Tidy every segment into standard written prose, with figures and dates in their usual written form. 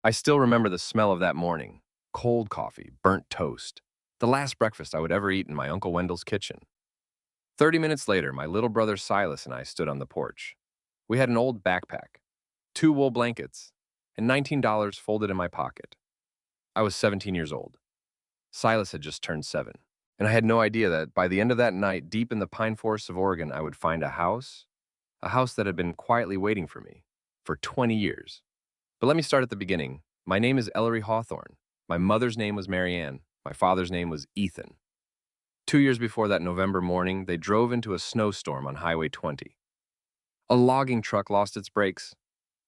I still remember the smell of that morning. Cold coffee, burnt toast. The last breakfast I would ever eat in my Uncle Wendell's kitchen. 30 minutes later, my little brother Silas and I stood on the porch. We had an old backpack, two wool blankets, and $19 folded in my pocket. I was 17 years old. Silas had just turned 7. And I had no idea that by the end of that night, deep in the pine forests of Oregon, I would find a house that had been quietly waiting for me for 20 years. But let me start at the beginning. My name is Ellery Hawthorne. My mother's name was Marianne. My father's name was Ethan. 2 years before that November morning, they drove into a snowstorm on Highway 20. A logging truck lost its brakes,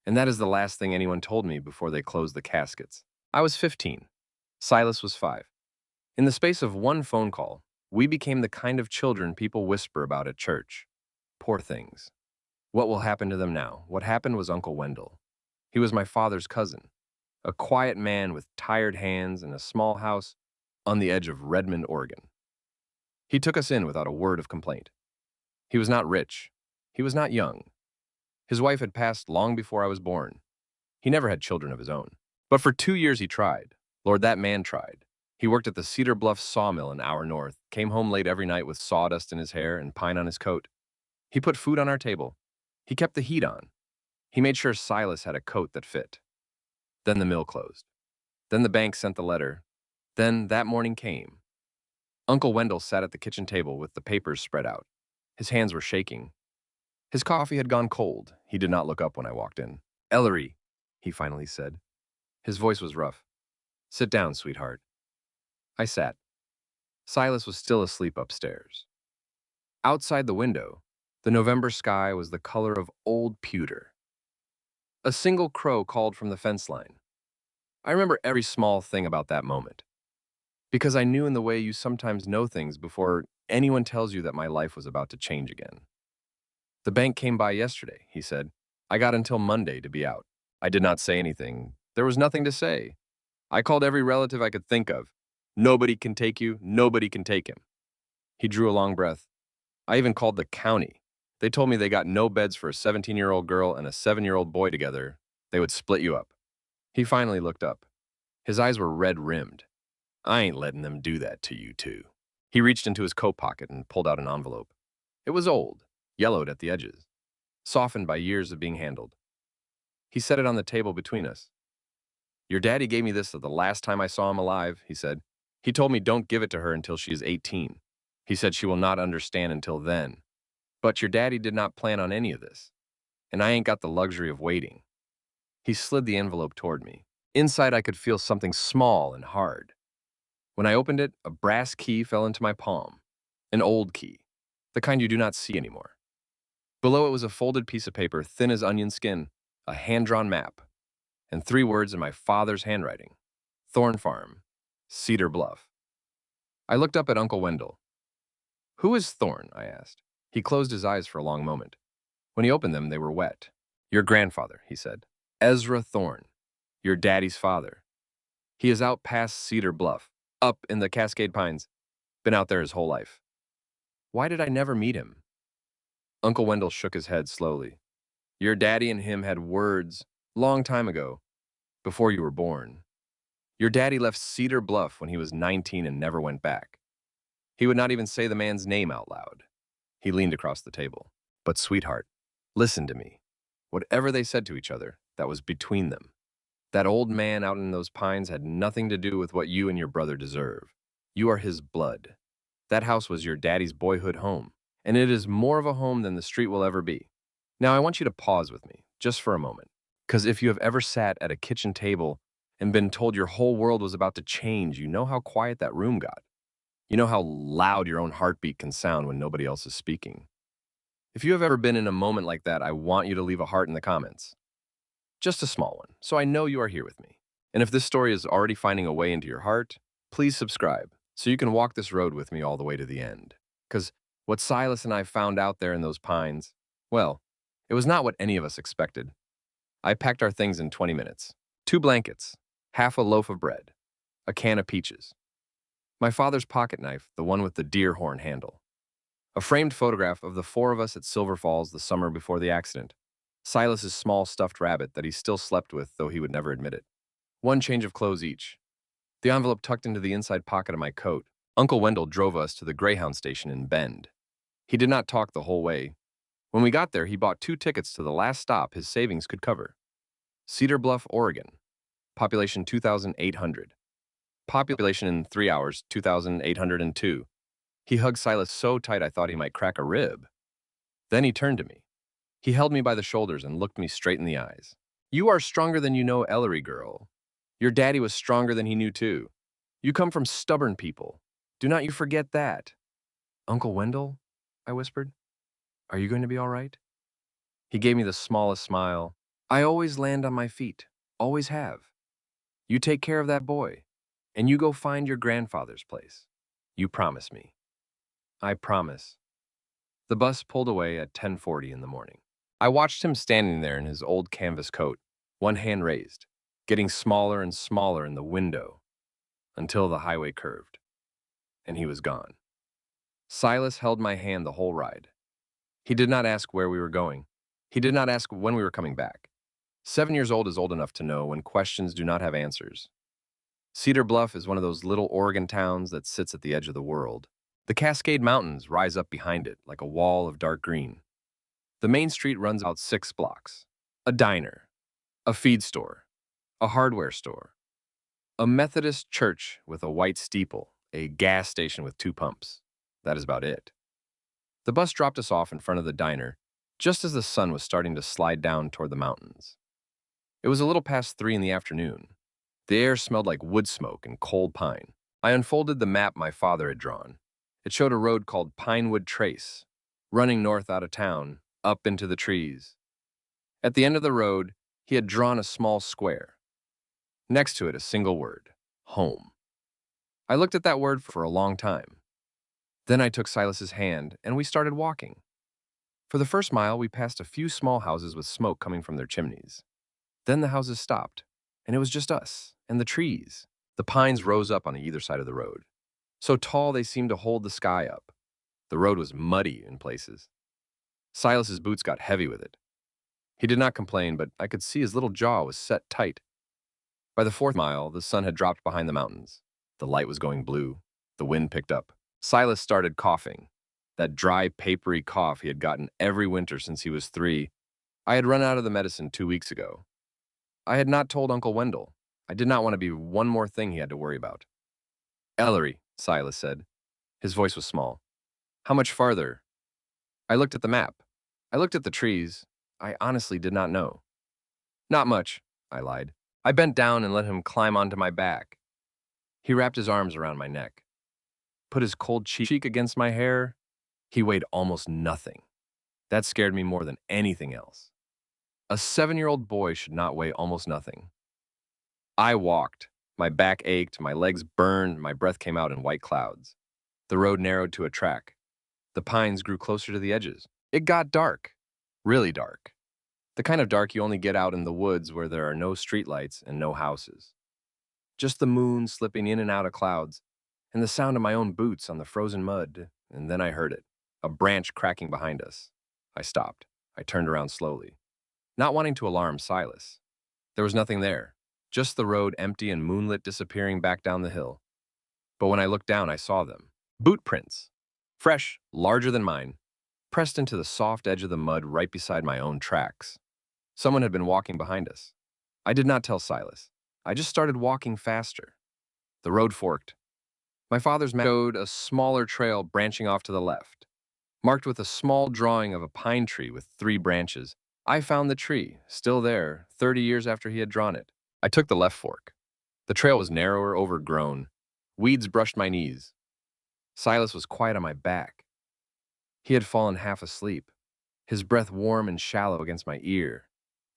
and that is the last thing anyone told me before they closed the caskets. I was 15. Silas was 5. In the space of one phone call, we became the kind of children people whisper about at church. Poor things. What will happen to them now? What happened was Uncle Wendell. He was my father's cousin, a quiet man with tired hands and a small house on the edge of Redmond, Oregon. He took us in without a word of complaint. He was not rich. He was not young. His wife had passed long before I was born. He never had children of his own. But for 2 years he tried. Lord, that man tried. He worked at the Cedar Bluff sawmill an hour north, came home late every night with sawdust in his hair and pine on his coat. He put food on our table. He kept the heat on. He made sure Silas had a coat that fit. Then the mill closed. Then the bank sent the letter. Then that morning came. Uncle Wendell sat at the kitchen table with the papers spread out. His hands were shaking. His coffee had gone cold. He did not look up when I walked in. "Ellery," he finally said. His voice was rough. "Sit down, sweetheart." I sat. Silas was still asleep upstairs. Outside the window, the November sky was the color of old pewter. A single crow called from the fence line. I remember every small thing about that moment, because I knew in the way you sometimes know things before anyone tells you that my life was about to change again. "The bank came by yesterday," he said. "I got until Monday to be out." I did not say anything. There was nothing to say. I called every relative I could think of. "Nobody can take you. Nobody can take him." He drew a long breath. "I even called the county. They told me they got no beds for a 17-year-old girl and a 7-year-old boy together. They would split you up." He finally looked up. His eyes were red-rimmed. "I ain't letting them do that to you two." He reached into his coat pocket and pulled out an envelope. It was old, yellowed at the edges, softened by years of being handled. He set it on the table between us. "Your daddy gave me this the last time I saw him alive," he said. "He told me don't give it to her until she is 18. He said she will not understand until then. But your daddy did not plan on any of this, and I ain't got the luxury of waiting." He slid the envelope toward me. Inside, I could feel something small and hard. When I opened it, a brass key fell into my palm. An old key, the kind you do not see anymore. Below it was a folded piece of paper, thin as onion skin, a hand-drawn map, and 3 words in my father's handwriting: Thorne Farm, Cedar Bluff. I looked up at Uncle Wendell. "Who is Thorne?" I asked. He closed his eyes for a long moment. When he opened them, they were wet. "Your grandfather," he said. "Ezra Thorne, your daddy's father. He is out past Cedar Bluff, up in the Cascade Pines. Been out there his whole life." Why did I never meet him? Uncle Wendell shook his head slowly. "Your daddy and him had words long time ago, before you were born. Your daddy left Cedar Bluff when he was 19 and never went back. He would not even say the man's name out loud." He leaned across the table. "But sweetheart, listen to me. Whatever they said to each other, that was between them. That old man out in those pines had nothing to do with what you and your brother deserve. You are his blood. That house was your daddy's boyhood home, and it is more of a home than the street will ever be. Now I want you to pause with me, just for a moment, because if you have ever sat at a kitchen table and been told your whole world was about to change, you know how quiet that room got. You know how loud your own heartbeat can sound when nobody else is speaking. If you have ever been in a moment like that, I want you to leave a heart in the comments. Just a small one, so I know you are here with me. And if this story is already finding a way into your heart, please subscribe so you can walk this road with me all the way to the end. Because what Silas and I found out there in those pines, well, it was not what any of us expected. I packed our things in 20 minutes. 2 blankets, half a loaf of bread, a can of peaches, my father's pocket knife, the one with the deer horn handle, a framed photograph of the 4 of us at Silver Falls the summer before the accident, Silas's small stuffed rabbit that he still slept with, though he would never admit it. One change of clothes each. The envelope tucked into the inside pocket of my coat. Uncle Wendell drove us to the Greyhound station in Bend. He did not talk the whole way. When we got there, he bought 2 tickets to the last stop his savings could cover. Cedar Bluff, Oregon. Population 2,800. Population in 3 hours, 2,802. He hugged Silas so tight I thought he might crack a rib. Then he turned to me. He held me by the shoulders and looked me straight in the eyes. You are stronger than you know, Ellery girl. Your daddy was stronger than he knew too. You come from stubborn people. Do not you forget that. Uncle Wendell? I whispered. Are you going to be all right? He gave me the smallest smile. I always land on my feet. Always have. You take care of that boy, and you go find your grandfather's place. You promise me. I promise. The bus pulled away at 10:40 in the morning. I watched him standing there in his old canvas coat, one hand raised, getting smaller and smaller in the window until the highway curved, and he was gone. Silas held my hand the whole ride. He did not ask where we were going. He did not ask when we were coming back. 7 years old is old enough to know when questions do not have answers. Cedar Bluff is one of those little Oregon towns that sits at the edge of the world. The Cascade Mountains rise up behind it like a wall of dark green. The main street runs out 6 blocks. A diner, a feed store, a hardware store, a Methodist church with a white steeple, a gas station with 2 pumps. That is about it. The bus dropped us off in front of the diner just as the sun was starting to slide down toward the mountains. It was a little past 3 in the afternoon. The air smelled like wood smoke and cold pine. I unfolded the map my father had drawn. It showed a road called Pinewood Trace, running north out of town, up into the trees. At the end of the road, he had drawn a small square. Next to it, a single word, home. I looked at that word for a long time. Then I took Silas's hand, and we started walking. For the first mile, we passed a few small houses with smoke coming from their chimneys. Then the houses stopped, and it was just us and the trees. The pines rose up on either side of the road, so tall they seemed to hold the sky up. The road was muddy in places. Silas's boots got heavy with it. He did not complain, but I could see his little jaw was set tight. By the 4th mile, the sun had dropped behind the mountains. The light was going blue. The wind picked up. Silas started coughing. That dry, papery cough he had gotten every winter since he was 3. I had run out of the medicine 2 weeks ago. I had not told Uncle Wendell. I did not want to be one more thing he had to worry about. Ellery, Silas said. His voice was small. How much farther? I looked at the map. I looked at the trees. I honestly did not know. Not much, I lied. I bent down and let him climb onto my back. He wrapped his arms around my neck, put his cold cheek against my hair. He weighed almost nothing. That scared me more than anything else. A 7-year-old boy should not weigh almost nothing. I walked. My back ached, my legs burned, my breath came out in white clouds. The road narrowed to a track. The pines grew closer to the edges. It got dark. Really dark. The kind of dark you only get out in the woods where there are no streetlights and no houses. Just the moon slipping in and out of clouds, and the sound of my own boots on the frozen mud, and then I heard it, a branch cracking behind us. I stopped. I turned around slowly, not wanting to alarm Silas. There was nothing there, just the road empty and moonlit disappearing back down the hill. But when I looked down, I saw them. Boot prints. Fresh, larger than mine, pressed into the soft edge of the mud right beside my own tracks. Someone had been walking behind us. I did not tell Silas. I just started walking faster. The road forked. My father's map showed a smaller trail branching off to the left, marked with a small drawing of a pine tree with 3 branches. I found the tree, still there, 30 years after he had drawn it. I took the left fork. The trail was narrower, overgrown. Weeds brushed my knees. Silas was quiet on my back. He had fallen half asleep, his breath warm and shallow against my ear.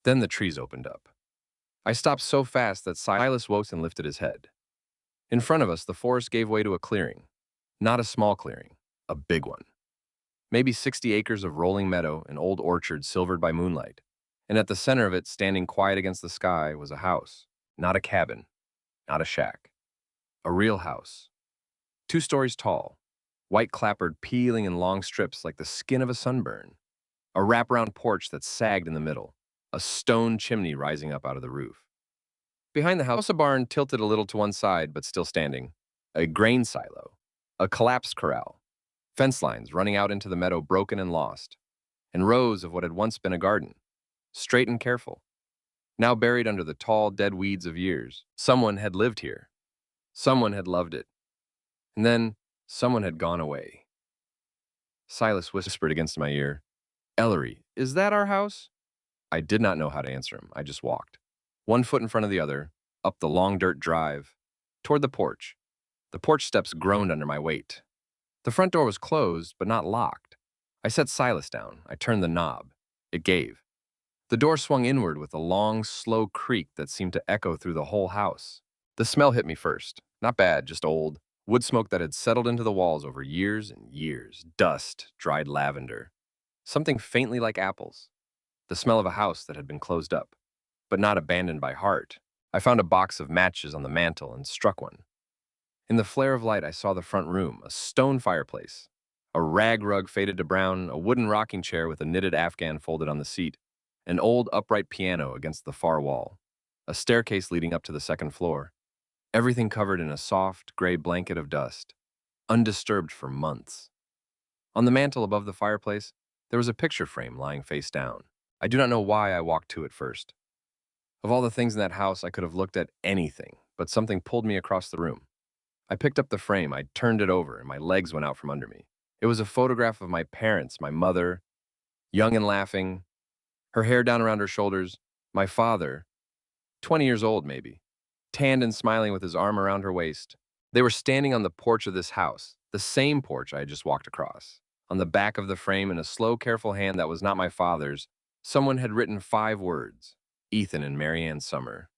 Then the trees opened up. I stopped so fast that Silas woke and lifted his head. In front of us, the forest gave way to a clearing. Not a small clearing, a big one. Maybe 60 acres of rolling meadow, an old orchard silvered by moonlight. And at the center of it, standing quiet against the sky, was a house. Not a cabin, not a shack. A real house. 2 stories tall, white clapboard peeling in long strips like the skin of a sunburn. A wraparound porch that sagged in the middle. A stone chimney rising up out of the roof. Behind the house, a barn tilted a little to one side, but still standing. A grain silo. A collapsed corral. Fence lines running out into the meadow broken and lost. And rows of what had once been a garden. Straight and careful. Now buried under the tall, dead weeds of years. Someone had lived here. Someone had loved it. And then, someone had gone away. Silas whispered against my ear, "Ellery, is that our house?" I did not know how to answer him. I just walked. One foot in front of the other, up the long dirt drive, toward the porch. The porch steps groaned under my weight. The front door was closed, but not locked. I set Silas down. I turned the knob. It gave. The door swung inward with a long, slow creak that seemed to echo through the whole house. The smell hit me first. Not bad, just old. Wood smoke that had settled into the walls over years and years. Dust, dried lavender. Something faintly like apples. The smell of a house that had been closed up, but not abandoned by heart. I found a box of matches on the mantel and struck one. In the flare of light, I saw the front room, a stone fireplace, a rag rug faded to brown, a wooden rocking chair with a knitted afghan folded on the seat, an old upright piano against the far wall, a staircase leading up to the second floor, everything covered in a soft, gray blanket of dust, undisturbed for months. On the mantel above the fireplace, there was a picture frame lying face down. I do not know why I walked to it first. Of all the things in that house, I could have looked at anything, but something pulled me across the room. I picked up the frame, I turned it over, and my legs went out from under me. It was a photograph of my parents, my mother, young and laughing, her hair down around her shoulders, my father, 20 years old maybe, tanned and smiling with his arm around her waist. They were standing on the porch of this house, the same porch I had just walked across. On the back of the frame, in a slow, careful hand that was not my father's, someone had written 5 words, Ethan and Marianne Summer.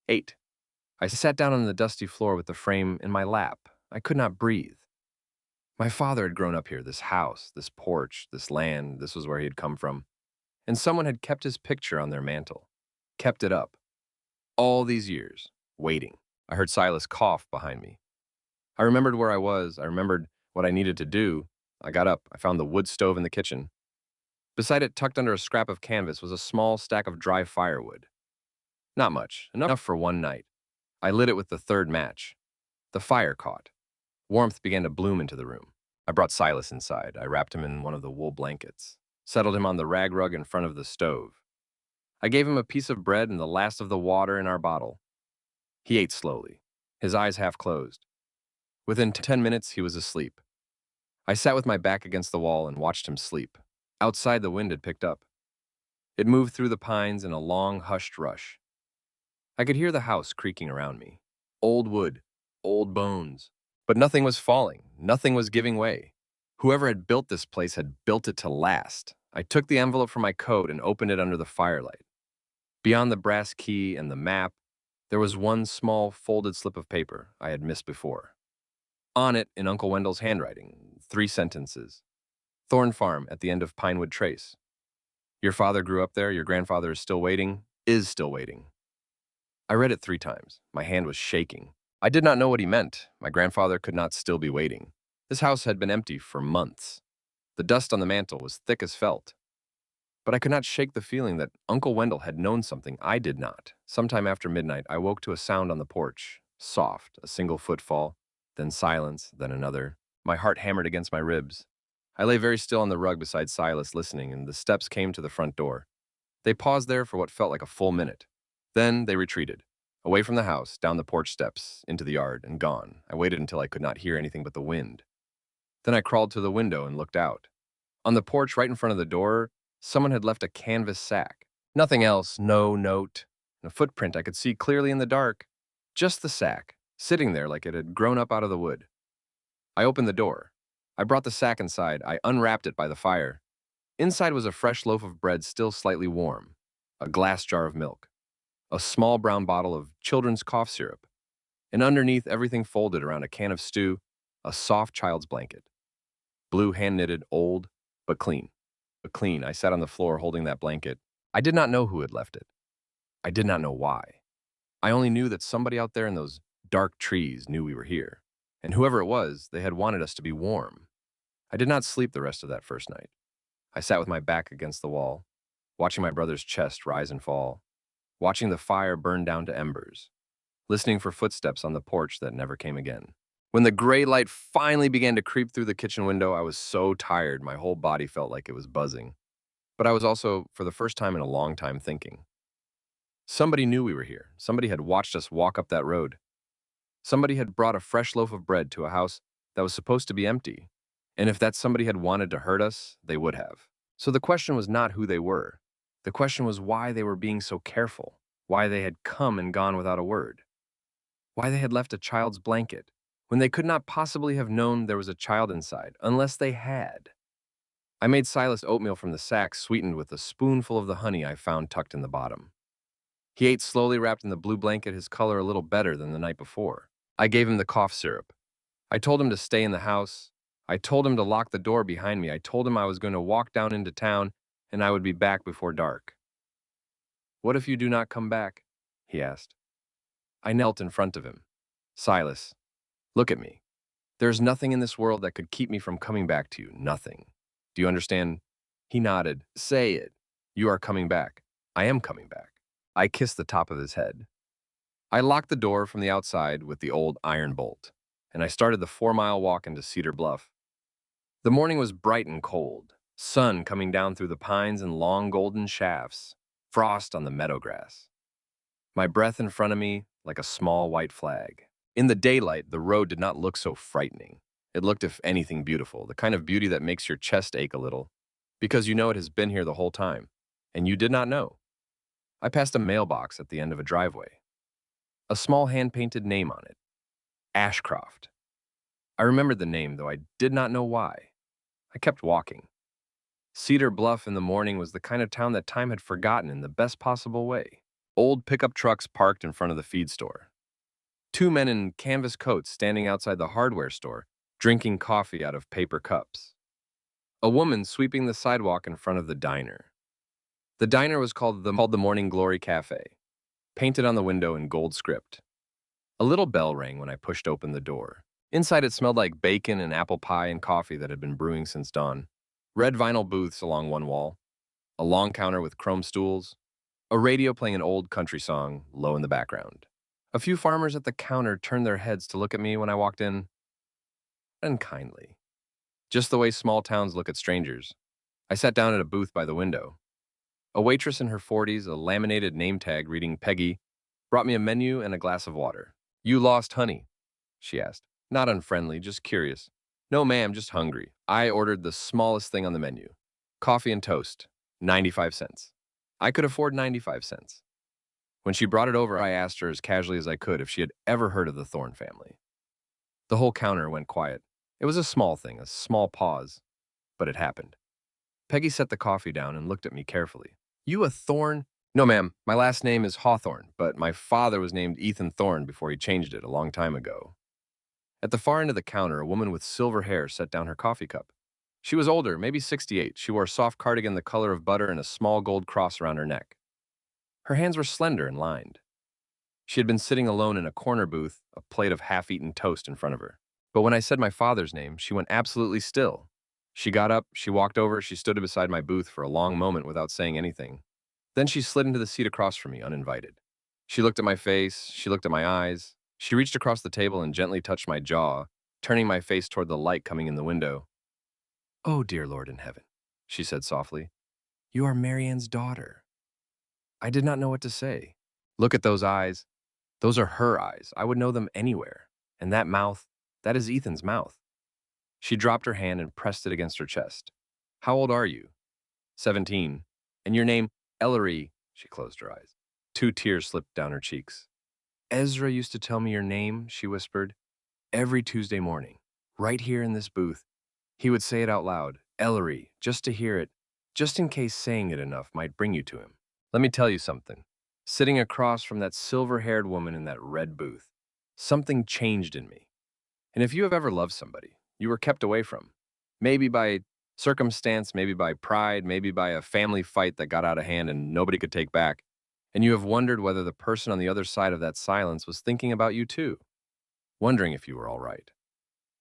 8. I sat down on the dusty floor with the frame in my lap. I could not breathe. My father had grown up here, this house, this porch, this land, this was where he had come from. And someone had kept his picture on their mantel, kept it up. All these years, waiting. I heard Silas cough behind me. I remembered where I was. I remembered what I needed to do. I got up. I found the wood stove in the kitchen. Beside it, tucked under a scrap of canvas, was a small stack of dry firewood. Not much, enough for one night. I lit it with the third match. The fire caught. Warmth began to bloom into the room. I brought Silas inside. I wrapped him in one of the wool blankets, settled him on the rag rug in front of the stove. I gave him a piece of bread and the last of the water in our bottle. He ate slowly, his eyes half closed. Within 10 minutes, he was asleep. I sat with my back against the wall and watched him sleep. Outside, the wind had picked up. It moved through the pines in a long, hushed rush. I could hear the house creaking around me. Old wood, old bones. But nothing was falling. Nothing was giving way. Whoever had built this place had built it to last. I took the envelope from my coat and opened it under the firelight. Beyond the brass key and the map, there was one small folded slip of paper I had missed before. On it, in Uncle Wendell's handwriting, 3 sentences. Thorne Farm at the end of Pinewood Trace. Your father grew up there. Your grandfather is still waiting. Is still waiting. I read it 3 times. My hand was shaking. I did not know what he meant. My grandfather could not still be waiting. This house had been empty for months. The dust on the mantel was thick as felt. But I could not shake the feeling that Uncle Wendell had known something I did not. Sometime after midnight, I woke to a sound on the porch. Soft, a single footfall, then silence, then another. My heart hammered against my ribs. I lay very still on the rug beside Silas, listening, and the steps came to the front door. They paused there for what felt like a full minute. Then they retreated, away from the house, down the porch steps, into the yard, and gone. I waited until I could not hear anything but the wind. Then I crawled to the window and looked out. On the porch, right in front of the door, someone had left a canvas sack. Nothing else, no note. A footprint I could see clearly in the dark. Just the sack, sitting there like it had grown up out of the wood. I opened the door. I brought the sack inside. I unwrapped it by the fire. Inside was a fresh loaf of bread still slightly warm, a glass jar of milk, a small brown bottle of children's cough syrup, and underneath, everything folded around a can of stew, a soft child's blanket. Blue, hand-knitted, old, but clean. But clean. I sat on the floor holding that blanket. I did not know who had left it. I did not know why. I only knew that somebody out there in those dark trees knew we were here. And whoever it was, they had wanted us to be warm. I did not sleep the rest of that first night. I sat with my back against the wall, watching my brother's chest rise and fall. watching the fire burn down to embers, listening for footsteps on the porch that never came again. When the gray light finally began to creep through the kitchen window, I was so tired my whole body felt like it was buzzing. But I was also, for the first time in a long time, thinking. Somebody knew we were here. Somebody had watched us walk up that road. Somebody had brought a fresh loaf of bread to a house that was supposed to be empty. And if that somebody had wanted to hurt us, they would have. So the question was not who they were. The question was why they were being so careful, why they had come and gone without a word, why they had left a child's blanket, when they could not possibly have known there was a child inside, unless they had. I made Silas oatmeal from the sack, sweetened with a spoonful of the honey I found tucked in the bottom. He ate slowly, wrapped in the blue blanket, his color a little better than the night before. I gave him the cough syrup. I told him to stay in the house. I told him to lock the door behind me. I told him I was going to walk down into town and I would be back before dark. "What if you do not come back?" he asked. I knelt in front of him. "Silas, look at me. There is nothing in this world that could keep me from coming back to you. Nothing. Do you understand?" He nodded. "Say it. You are coming back." "I am coming back." I kissed the top of his head. I locked the door from the outside with the old iron bolt, and I started the 4-mile walk into Cedar Bluff. The morning was bright and cold, sun coming down through the pines in long golden shafts, frost on the meadow grass. My breath in front of me like a small white flag. In the daylight, the road did not look so frightening. It looked, if anything, beautiful, the kind of beauty that makes your chest ache a little, because you know it has been here the whole time, and you did not know. I passed a mailbox at the end of a driveway. A small hand-painted name on it. Ashcroft. I remembered the name, though I did not know why. I kept walking. Cedar Bluff in the morning was the kind of town that time had forgotten in the best possible way. Old pickup trucks parked in front of the feed store. 2 men in canvas coats standing outside the hardware store, drinking coffee out of paper cups. A woman sweeping the sidewalk in front of the diner. The diner was called the Morning Glory Cafe, painted on the window in gold script. A little bell rang when I pushed open the door. Inside it smelled like bacon and apple pie and coffee that had been brewing since dawn. Red vinyl booths along one wall, a long counter with chrome stools, a radio playing an old country song low in the background. A few farmers at the counter turned their heads to look at me when I walked in, unkindly, just the way small towns look at strangers. I sat down at a booth by the window. A waitress in her 40s, a laminated name tag reading Peggy, brought me a menu and a glass of water. "You lost honey?" she asked. Not unfriendly, just curious. "No, ma'am, just hungry." I ordered the smallest thing on the menu. Coffee and toast, 95 cents. I could afford 95 cents. When she brought it over, I asked her as casually as I could if she had ever heard of the Thorne family. The whole counter went quiet. It was a small thing, a small pause, but it happened. Peggy set the coffee down and looked at me carefully. "You a Thorne?" "No, ma'am. My last name is Hawthorne, but my father was named Ethan Thorne before he changed it a long time ago." At the far end of the counter, a woman with silver hair set down her coffee cup. She was older, maybe 68. She wore a soft cardigan the color of butter and a small gold cross around her neck. Her hands were slender and lined. She had been sitting alone in a corner booth, a plate of half-eaten toast in front of her. But when I said my father's name, she went absolutely still. She got up, she walked over, she stood beside my booth for a long moment without saying anything. Then she slid into the seat across from me, uninvited. She looked at my face, she looked at my eyes. She reached across the table and gently touched my jaw, turning my face toward the light coming in the window. "Oh, dear Lord in heaven," she said softly. "You are Marianne's daughter." I did not know what to say. Look at those eyes. Those are her eyes. I would know them anywhere. And that mouth, that is Ethan's mouth. She dropped her hand and pressed it against her chest. "How old are you?" 17. "And your name?" "Ellery." She closed her eyes. 2 tears slipped down her cheeks. "Ezra used to tell me your name," she whispered, "every Tuesday morning, right here in this booth. He would say it out loud, Ellery, just to hear it, just in case saying it enough might bring you to him. Let me tell you something. Sitting across from that silver-haired woman in that red booth, something changed in me. And if you have ever loved somebody, you were kept away from, maybe by circumstance, maybe by pride, maybe by a family fight that got out of hand and nobody could take back, and you have wondered whether the person on the other side of that silence was thinking about you too, wondering if you were all right,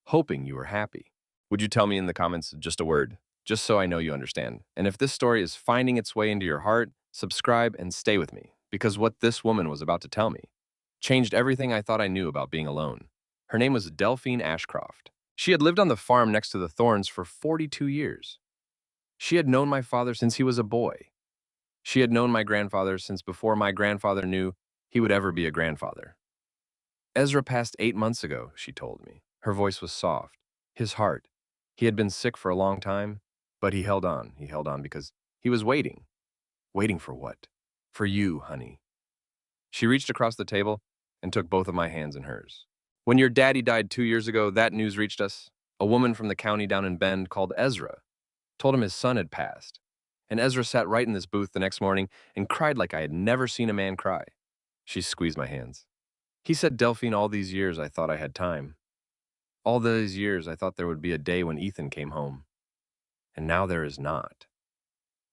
hoping you were happy. Would you tell me in the comments just a word, just so I know you understand? And if this story is finding its way into your heart, subscribe and stay with me. because what this woman was about to tell me changed everything I thought I knew about being alone. Her name was Delphine Ashcroft. She had lived on the farm next to the Thorns for 42 years. She had known my father since he was a boy. She had known my grandfather since before my grandfather knew he would ever be a grandfather. Ezra passed 8 months ago, she told me. Her voice was soft. His heart. He had been sick for a long time, but he held on. He held on because he was waiting. Waiting for what? For you, honey. She reached across the table and took both of my hands in hers. When your daddy died 2 years ago, that news reached us. A woman from the county down in Bend called Ezra told him his son had passed. And Ezra sat right in this booth the next morning and cried like I had never seen a man cry. She squeezed my hands. He said, Delphine, all these years I thought I had time. All these years I thought there would be a day when Ethan came home. And now there is not.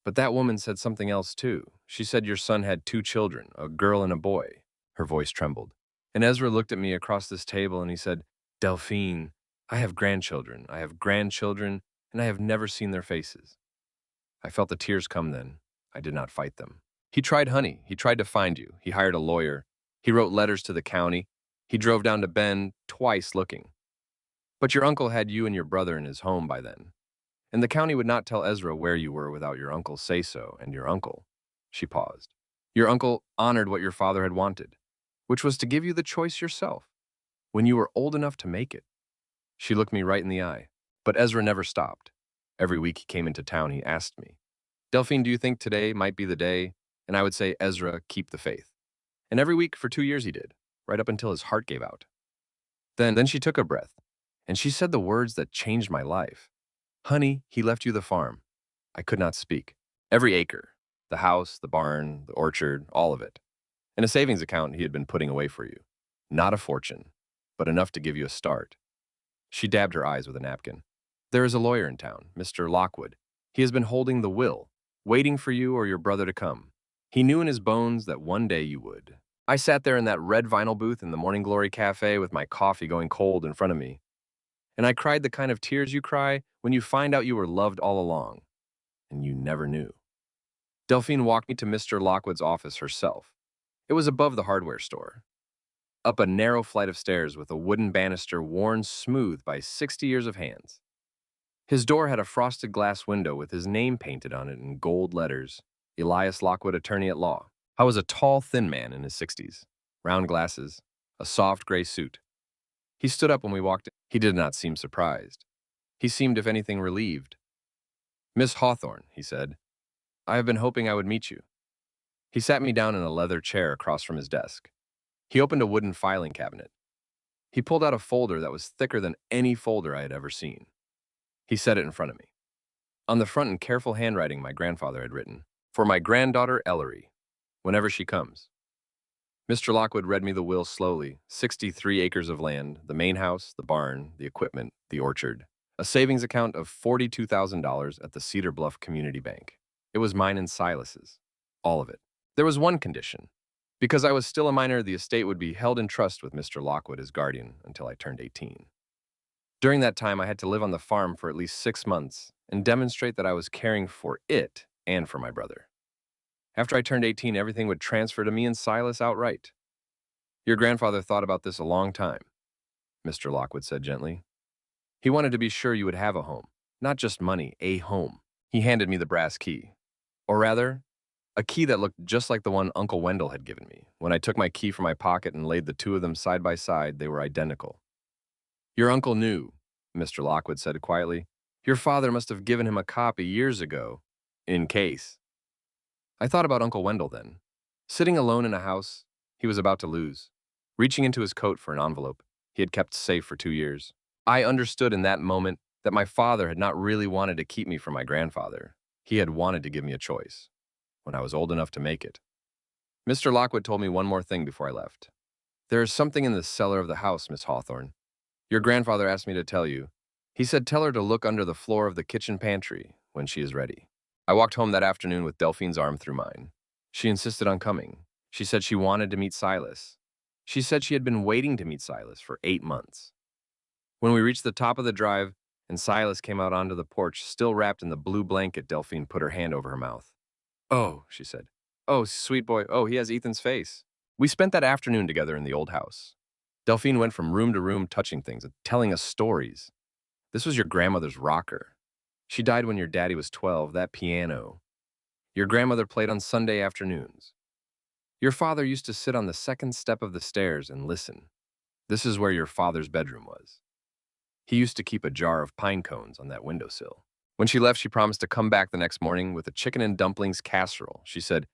But that woman said something else too. She said your son had 2 children, a girl and a boy. Her voice trembled. And Ezra looked at me across this table and he said, Delphine, I have grandchildren, and I have never seen their faces. I felt the tears come then. I did not fight them. He tried, honey. He tried to find you. He hired a lawyer. He wrote letters to the county. He drove down to Bend twice looking. But your uncle had you and your brother in his home by then. And the county would not tell Ezra where you were without your uncle's say-so, and your uncle. She paused. Your uncle honored what your father had wanted, which was to give you the choice yourself, when you were old enough to make it. She looked me right in the eye. But Ezra never stopped. Every week he came into town, he asked me, Delphine, do you think today might be the day? And I would say, Ezra, keep the faith. And every week for 2 years he did, right up until his heart gave out. Then she took a breath, and she said the words that changed my life. Honey, he left you the farm. I could not speak. Every acre, the house, the barn, the orchard, all of it. And a savings account he had been putting away for you. Not a fortune, but enough to give you a start. She dabbed her eyes with a napkin. There is a lawyer in town, Mr. Lockwood. He has been holding the will, waiting for you or your brother to come. He knew in his bones that one day you would. I sat there in that red vinyl booth in the Morning Glory Cafe with my coffee going cold in front of me. And I cried the kind of tears you cry when you find out you were loved all along, and you never knew. Delphine walked me to Mr. Lockwood's office herself. It was above the hardware store, up a narrow flight of stairs with a wooden banister worn smooth by 60 years of hands. His door had a frosted glass window with his name painted on it in gold letters, Elias Lockwood, attorney at law. I was a tall, thin man in his 60s, round glasses, a soft gray suit. He stood up when we walked in. He did not seem surprised. He seemed, if anything, relieved. Miss Hawthorne, he said, I have been hoping I would meet you. He sat me down in a leather chair across from his desk. He opened a wooden filing cabinet. He pulled out a folder that was thicker than any folder I had ever seen. He set it in front of me. On the front, in careful handwriting, my grandfather had written, for my granddaughter Ellery, whenever she comes. Mr. Lockwood read me the will slowly. 63 acres of land, the main house, the barn, the equipment, the orchard. A savings account of $42,000 at the Cedar Bluff Community Bank. It was mine and Silas's. All of it. There was one condition. Because I was still a minor, the estate would be held in trust with Mr. Lockwood as guardian until I turned 18. During that time, I had to live on the farm for at least 6 months and demonstrate that I was caring for it and for my brother. After I turned 18, everything would transfer to me and Silas outright. Your grandfather thought about this a long time, Mr. Lockwood said gently. He wanted to be sure you would have a home, not just money, a home. He handed me the brass key. Or rather, a key that looked just like the one Uncle Wendell had given me. When I took my key from my pocket and laid the two of them side by side, they were identical. Your uncle knew, Mr. Lockwood said quietly. Your father must have given him a copy years ago, in case. I thought about Uncle Wendell then. Sitting alone in a house he was about to lose, reaching into his coat for an envelope he had kept safe for 2 years. I understood in that moment that my father had not really wanted to keep me from my grandfather. He had wanted to give me a choice, when I was old enough to make it. Mr. Lockwood told me one more thing before I left. There is something in the cellar of the house, Miss Hawthorne. Your grandfather asked me to tell you. He said tell her to look under the floor of the kitchen pantry when she is ready. I walked home that afternoon with Delphine's arm through mine. She insisted on coming. She said she wanted to meet Silas. She said she had been waiting to meet Silas for 8 months. When we reached the top of the drive and Silas came out onto the porch, still wrapped in the blue blanket, Delphine put her hand over her mouth. Oh, she said. Oh, sweet boy. Oh, he has Ethan's face. We spent that afternoon together in the old house. Delphine went from room to room touching things and telling us stories. This was your grandmother's rocker. She died when your daddy was 12, that piano. Your grandmother played on Sunday afternoons. Your father used to sit on the second step of the stairs and listen. This is where your father's bedroom was. He used to keep a jar of pine cones on that windowsill. When she left, she promised to come back the next morning with a chicken and dumplings casserole. She said,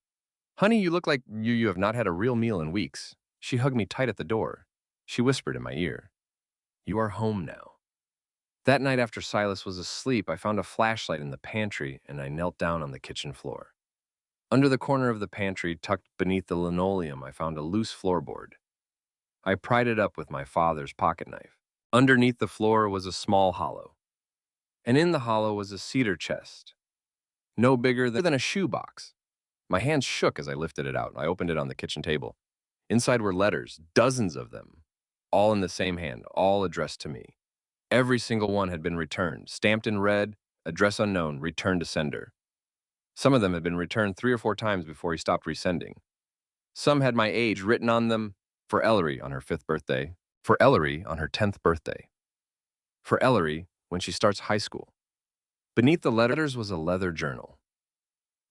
"Honey, you look like you have not had a real meal in weeks." She hugged me tight at the door. She whispered in my ear, "You are home now." That night after Silas was asleep, I found a flashlight in the pantry and I knelt down on the kitchen floor. Under the corner of the pantry, tucked beneath the linoleum, I found a loose floorboard. I pried it up with my father's pocket knife. Underneath the floor was a small hollow, and in the hollow was a cedar chest, no bigger than a shoebox. My hands shook as I lifted it out. I opened it on the kitchen table. Inside were letters, dozens of them, all in the same hand, all addressed to me. Every single one had been returned, stamped in red, address unknown, returned to sender. Some of them had been returned 3 or 4 times before he stopped resending. Some had my age written on them: for Ellery on her 5th birthday, for Ellery on her 10th birthday, for Ellery when she starts high school. Beneath the letters was a leather journal.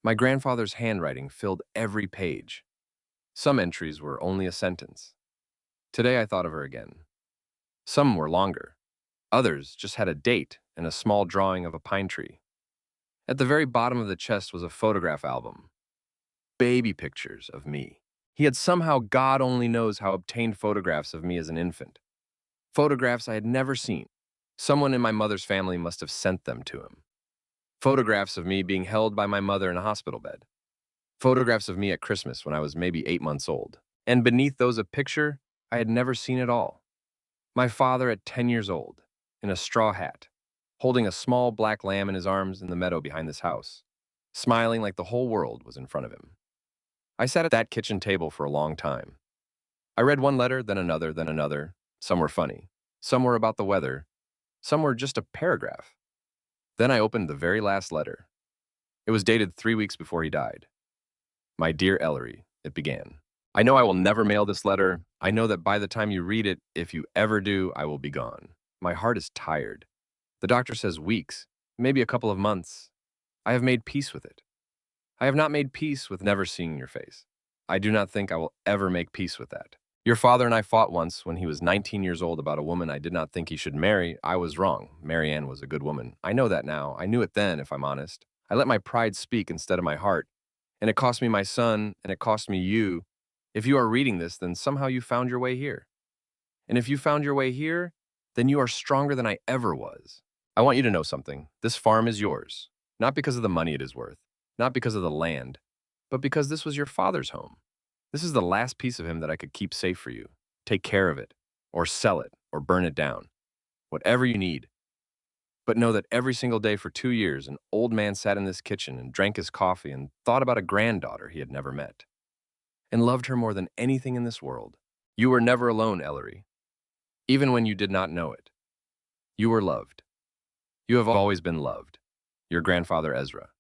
My grandfather's handwriting filled every page. Some entries were only a sentence. Today I thought of her again. Some were longer. Others just had a date and a small drawing of a pine tree. At the very bottom of the chest was a photograph album. Baby pictures of me. He had somehow, God only knows how, obtained photographs of me as an infant. Photographs I had never seen. Someone in my mother's family must have sent them to him. Photographs of me being held by my mother in a hospital bed. Photographs of me at Christmas when I was maybe 8 months old. And beneath those a picture I had never seen at all. My father at 10 years old, in a straw hat, holding a small black lamb in his arms in the meadow behind this house, smiling like the whole world was in front of him. I sat at that kitchen table for a long time. I read one letter, then another, then another. Some were funny. Some were about the weather. Some were just a paragraph. Then I opened the very last letter. It was dated 3 weeks before he died. "My dear Ellery," it began. "I know I will never mail this letter. I know that by the time you read it, if you ever do, I will be gone. My heart is tired. The doctor says weeks, maybe a couple of months. I have made peace with it. I have not made peace with never seeing your face. I do not think I will ever make peace with that. Your father and I fought once when he was 19 years old about a woman I did not think he should marry. I was wrong. Mary Ann was a good woman. I know that now. I knew it then, if I'm honest. I let my pride speak instead of my heart. And it cost me my son, and it cost me you. If you are reading this, then somehow you found your way here. And if you found your way here, then you are stronger than I ever was. I want you to know something. This farm is yours. Not because of the money it is worth, not because of the land, but because this was your father's home. This is the last piece of him that I could keep safe for you. Take care of it, or sell it, or burn it down. Whatever you need. But know that every single day for 2 years, an old man sat in this kitchen and drank his coffee and thought about a granddaughter he had never met, and loved her more than anything in this world. You were never alone, Ellery, even when you did not know it. You were loved. You have always been loved. Your grandfather, Ezra."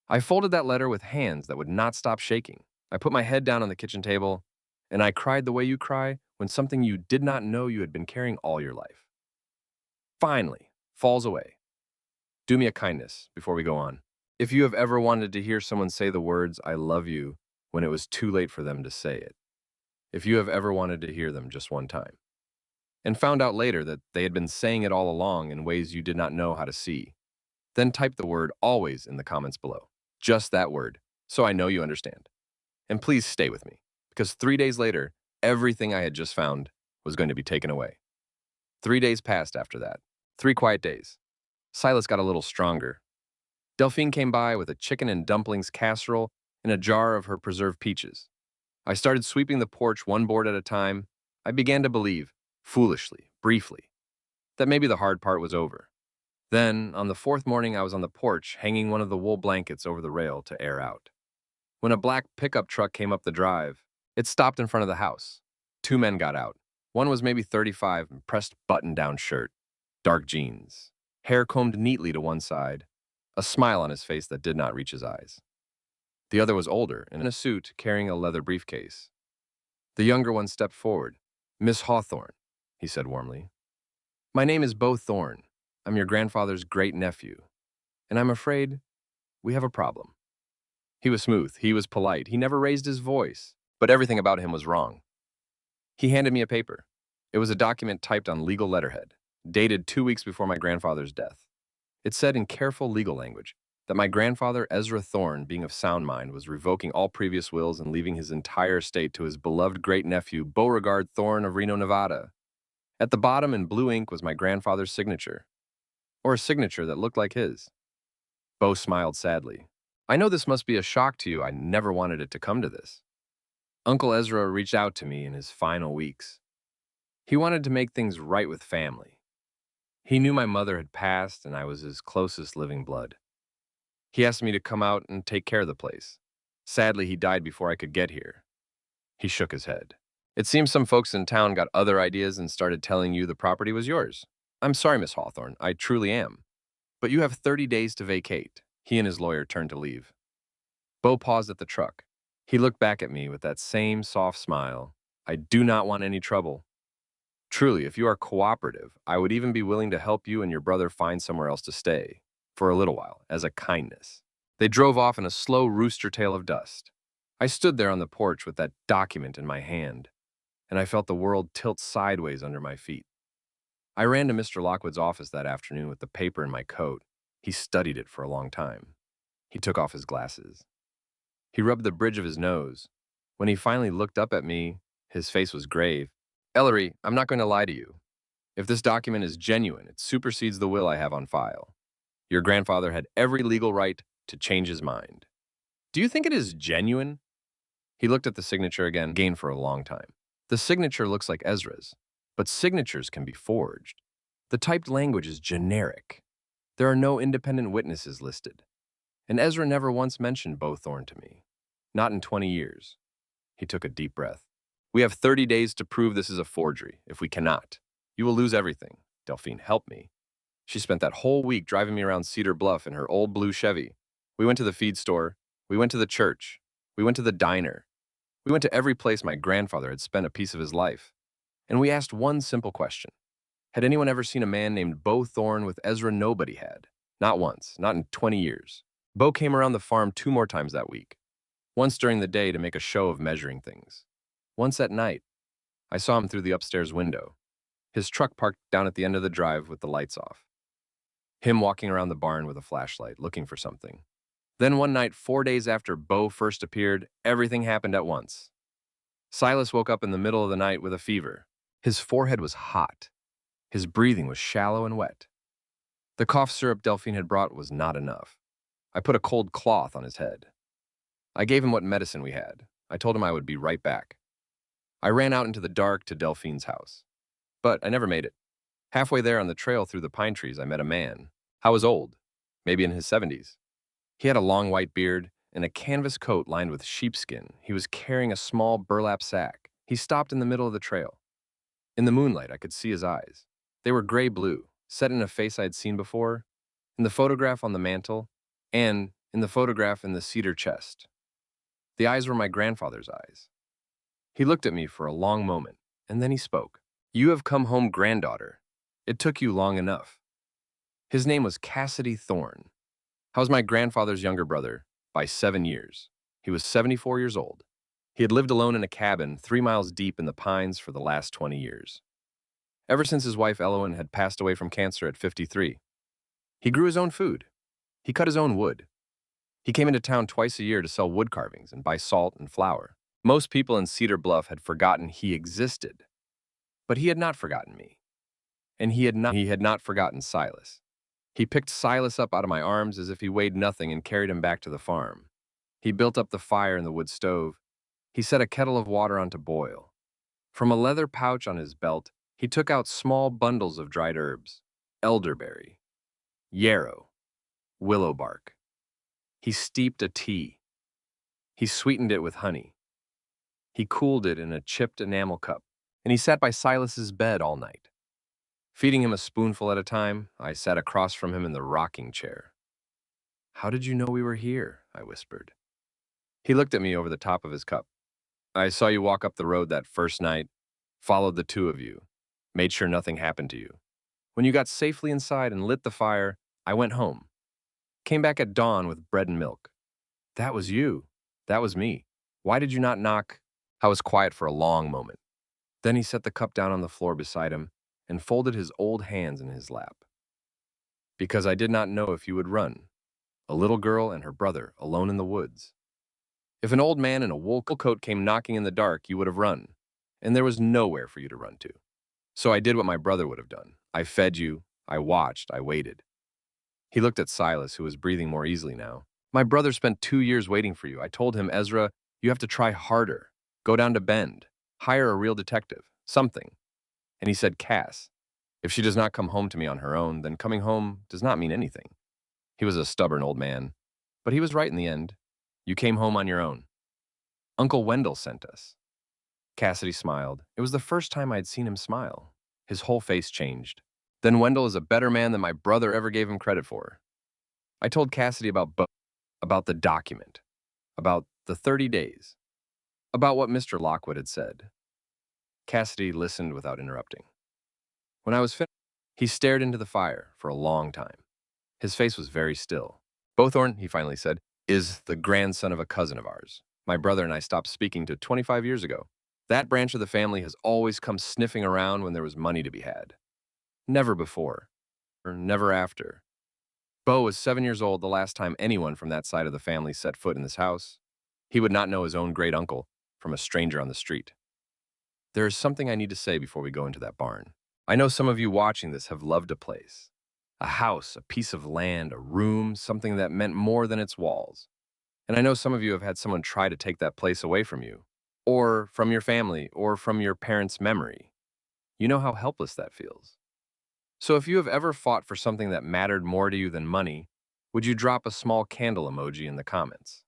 I folded that letter with hands that would not stop shaking. I put my head down on the kitchen table, and I cried the way you cry when something you did not know you had been carrying all your life finally falls away. Do me a kindness before we go on. If you have ever wanted to hear someone say the words, "I love you," when it was too late for them to say it, if you have ever wanted to hear them just one time, and found out later that they had been saying it all along in ways you did not know how to see, then type the word "always" in the comments below. Just that word, so I know you understand. And please stay with me, because 3 days later, everything I had just found was going to be taken away. 3 days passed after that. 3 quiet days. Silas got a little stronger. Delphine came by with a chicken and dumplings casserole and a jar of her preserved peaches. I started sweeping the porch one board at a time. I began to believe, foolishly, briefly, that maybe the hard part was over. Then, on the fourth morning, I was on the porch, hanging one of the wool blankets over the rail to air out, when a black pickup truck came up the drive. It stopped in front of the house. 2 men got out. One was maybe 35 and pressed button-down shirt, dark jeans, hair combed neatly to one side, a smile on his face that did not reach his eyes. The other was older, in a suit, carrying a leather briefcase. The younger one stepped forward. "Miss Hawthorne," he said warmly. "My name is Beau Thorne. I'm your grandfather's great-nephew, and I'm afraid we have a problem." He was smooth, he was polite, he never raised his voice, but everything about him was wrong. He handed me a paper. It was a document typed on legal letterhead, dated 2 weeks before my grandfather's death. It said in careful legal language that my grandfather, Ezra Thorne, being of sound mind, was revoking all previous wills and leaving his entire estate to his beloved great-nephew, Beauregard Thorne of Reno, Nevada. At the bottom, in blue ink, was my grandfather's signature, or a signature that looked like his. Beau smiled sadly. "I know this must be a shock to you. I never wanted it to come to this. Uncle Ezra reached out to me in his final weeks. He wanted to make things right with family. He knew my mother had passed and I was his closest living blood. He asked me to come out and take care of the place. Sadly, he died before I could get here." He shook his head. "It seems some folks in town got other ideas and started telling you the property was yours. I'm sorry, Miss Hawthorne, I truly am. But you have 30 days to vacate." He and his lawyer turned to leave. Beau paused at the truck. He looked back at me with that same soft smile. "I do not want any trouble. Truly, if you are cooperative, I would even be willing to help you and your brother find somewhere else to stay, for a little while, as a kindness." They drove off in a slow rooster tail of dust. I stood there on the porch with that document in my hand, and I felt the world tilt sideways under my feet. I ran to Mr. Lockwood's office that afternoon with the paper in my coat. He studied it for a long time. He took off his glasses. He rubbed the bridge of his nose. When he finally looked up at me, his face was grave. "Ellery, I'm not going to lie to you. If this document is genuine, it supersedes the will I have on file. Your grandfather had every legal right to change his mind." "Do you think it is genuine?" He looked at the signature again for a long time. "The signature looks like Ezra's, but signatures can be forged. The typed language is generic. There are no independent witnesses listed. And Ezra never once mentioned Beau Thorne to me. Not in 20 years. He took a deep breath. "We have 30 days to prove this is a forgery. If we cannot, you will lose everything. Delphine helped me. She spent that whole week driving me around Cedar Bluff in her old blue Chevy. We went to the feed store. We went to the church. We went to the diner. We went to every place my grandfather had spent a piece of his life. And we asked one simple question. Had anyone ever seen a man named Beau Thorne with Ezra? Nobody had. Not once. Not in 20 years. Beau came around the farm 2 more times that week. Once during the day to make a show of measuring things. Once at night. I saw him through the upstairs window. His truck parked down at the end of the drive with the lights off. Him walking around the barn with a flashlight, looking for something. Then one night, 4 days after Beau first appeared, everything happened at once. Silas woke up in the middle of the night with a fever. His forehead was hot. His breathing was shallow and wet. The cough syrup Delphine had brought was not enough. I put a cold cloth on his head. I gave him what medicine we had. I told him I would be right back. I ran out into the dark to Delphine's house. But I never made it. Halfway there on the trail through the pine trees, I met a man. I was old, maybe in his 70s. He had a long white beard and a canvas coat lined with sheepskin. He was carrying a small burlap sack. He stopped in the middle of the trail. In the moonlight, I could see his eyes. They were gray-blue, set in a face I had seen before, in the photograph on the mantel, and in the photograph in the cedar chest. The eyes were my grandfather's eyes. He looked at me for a long moment, and then he spoke. "You have come home, granddaughter. It took you long enough." His name was Cassidy Thorne. I was my grandfather's younger brother by 7 years. He was 74 years old. He had lived alone in a cabin 3 miles deep in the pines for the last 20 years. Ever since his wife Ellen had passed away from cancer at 53. He grew his own food. He cut his own wood. He came into town twice a year to sell wood carvings and buy salt and flour. Most people in Cedar Bluff had forgotten he existed. But he had not forgotten me. And he had not forgotten Silas. He picked Silas up out of my arms as if he weighed nothing and carried him back to the farm. He built up the fire in the wood stove. He set a kettle of water on to boil. From a leather pouch on his belt, he took out small bundles of dried herbs, elderberry, yarrow, willow bark. He steeped a tea. He sweetened it with honey. He cooled it in a chipped enamel cup, and he sat by Silas's bed all night. Feeding him a spoonful at a time, I sat across from him in the rocking chair. "How did you know we were here?" I whispered. He looked at me over the top of his cup. I saw you walk up the road that first night, followed the two of you, made sure nothing happened to you. When you got safely inside and lit the fire, I went home. Came back at dawn with bread and milk. That was you. That was me. Why did you not knock? I was quiet for a long moment. Then he set the cup down on the floor beside him and folded his old hands in his lap. Because I did not know if you would run. A little girl and her brother alone in the woods. If an old man in a wool coat came knocking in the dark, you would have run. And there was nowhere for you to run to. So I did what my brother would have done. I fed you, I watched, I waited. He looked at Silas, who was breathing more easily now. My brother spent 2 years waiting for you. I told him, Ezra, you have to try harder. Go down to Bend. Hire a real detective. Something. And he said, Cass, if she does not come home to me on her own, then coming home does not mean anything. He was a stubborn old man. But he was right in the end. You came home on your own. Uncle Wendell sent us. Cassidy smiled. It was the first time I'd seen him smile. His whole face changed. Then Wendell is a better man than my brother ever gave him credit for. I told Cassidy about Beau, about the document, about the 30 days, about what Mr. Lockwood had said. Cassidy listened without interrupting. When I was finished, he stared into the fire for a long time. His face was very still. Beau Thorne, he finally said, is the grandson of a cousin of ours. My brother and I stopped speaking to 25 years ago. That branch of the family has always come sniffing around when there was money to be had. Never before, or never after. Beau was 7 years old the last time anyone from that side of the family set foot in this house. He would not know his own great uncle from a stranger on the street. There is something I need to say before we go into that barn. I know some of you watching this have loved a place. A house, a piece of land, a room, something that meant more than its walls. And I know some of you have had someone try to take that place away from you, or from your family, or from your parents' memory. You know how helpless that feels. So if you have ever fought for something that mattered more to you than money, would you drop a small candle emoji in the comments?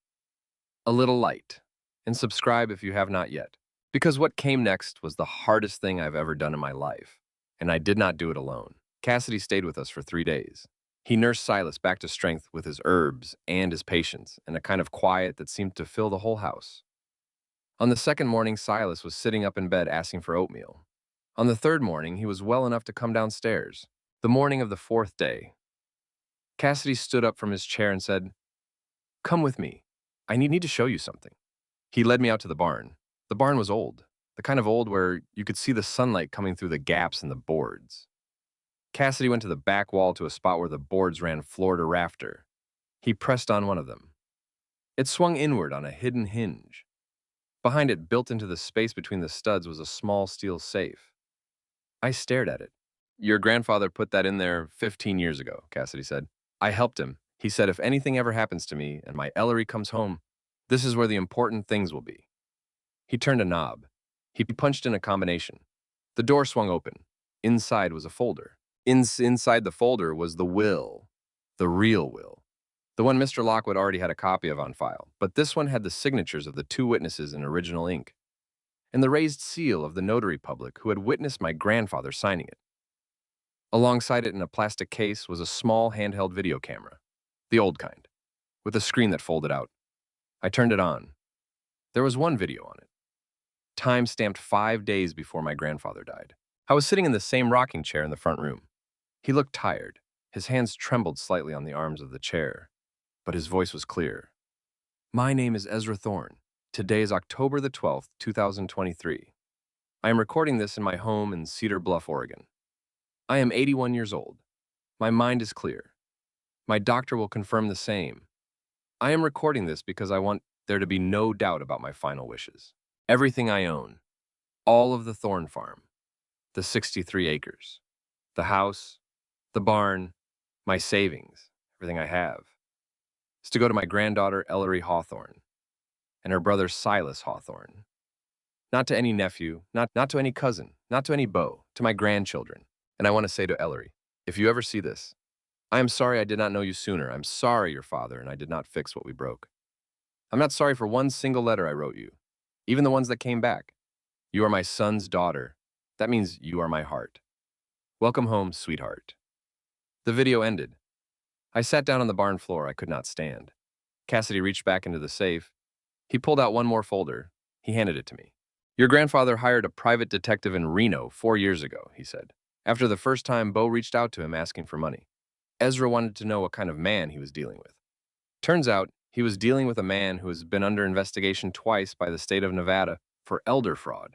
A little light, and subscribe if you have not yet. Because what came next was the hardest thing I've ever done in my life, and I did not do it alone. Cassidy stayed with us for 3 days. He nursed Silas back to strength with his herbs and his patience, and a kind of quiet that seemed to fill the whole house. On the second morning, Silas was sitting up in bed asking for oatmeal. On the third morning, he was well enough to come downstairs. The morning of the fourth day, Cassidy stood up from his chair and said, Come with me. I need to show you something. He led me out to the barn. The barn was old, the kind of old where you could see the sunlight coming through the gaps in the boards. Cassidy went to the back wall to a spot where the boards ran floor to rafter. He pressed on one of them. It swung inward on a hidden hinge. Behind it, built into the space between the studs, was a small steel safe. I stared at it. Your grandfather put that in there 15 years ago, Cassidy said. I helped him. He said if anything ever happens to me and my Ellery comes home, this is where the important things will be. He turned a knob. He punched in a combination. The door swung open. Inside was a folder. Inside the folder was the will. The real will. The one Mr. Lockwood already had a copy of on file, but this one had the signatures of the two witnesses in original ink, and the raised seal of the notary public who had witnessed my grandfather signing it. Alongside it in a plastic case was a small handheld video camera, the old kind, with a screen that folded out. I turned it on. There was one video on it. Time stamped 5 days before my grandfather died. I was sitting in the same rocking chair in the front room. He looked tired. His hands trembled slightly on the arms of the chair, but his voice was clear. My name is Ezra Thorne. Today is October the 12th, 2023. I am recording this in my home in Cedar Bluff, Oregon. I am 81 years old. My mind is clear. My doctor will confirm the same. I am recording this because I want there to be no doubt about my final wishes. Everything I own, all of the Thorne farm, the 63 acres, the house, the barn, my savings, everything I have, is to go to my granddaughter, Ellery Hawthorne, and her brother, Silas Hawthorne. Not to any nephew, not to any cousin, not to any beau, to my grandchildren. And I want to say to Ellery, if you ever see this, I am sorry I did not know you sooner. I'm sorry, your father, and I did not fix what we broke. I'm not sorry for one single letter I wrote you, even the ones that came back. You are my son's daughter. That means you are my heart. Welcome home, sweetheart. The video ended. I sat down on the barn floor. I could not stand. Cassidy reached back into the safe. He pulled out one more folder. He handed it to me. Your grandfather hired a private detective in Reno 4 years ago, he said. After the first time, Beau reached out to him asking for money. Ezra wanted to know what kind of man he was dealing with. Turns out, he was dealing with a man who has been under investigation twice by the state of Nevada for elder fraud.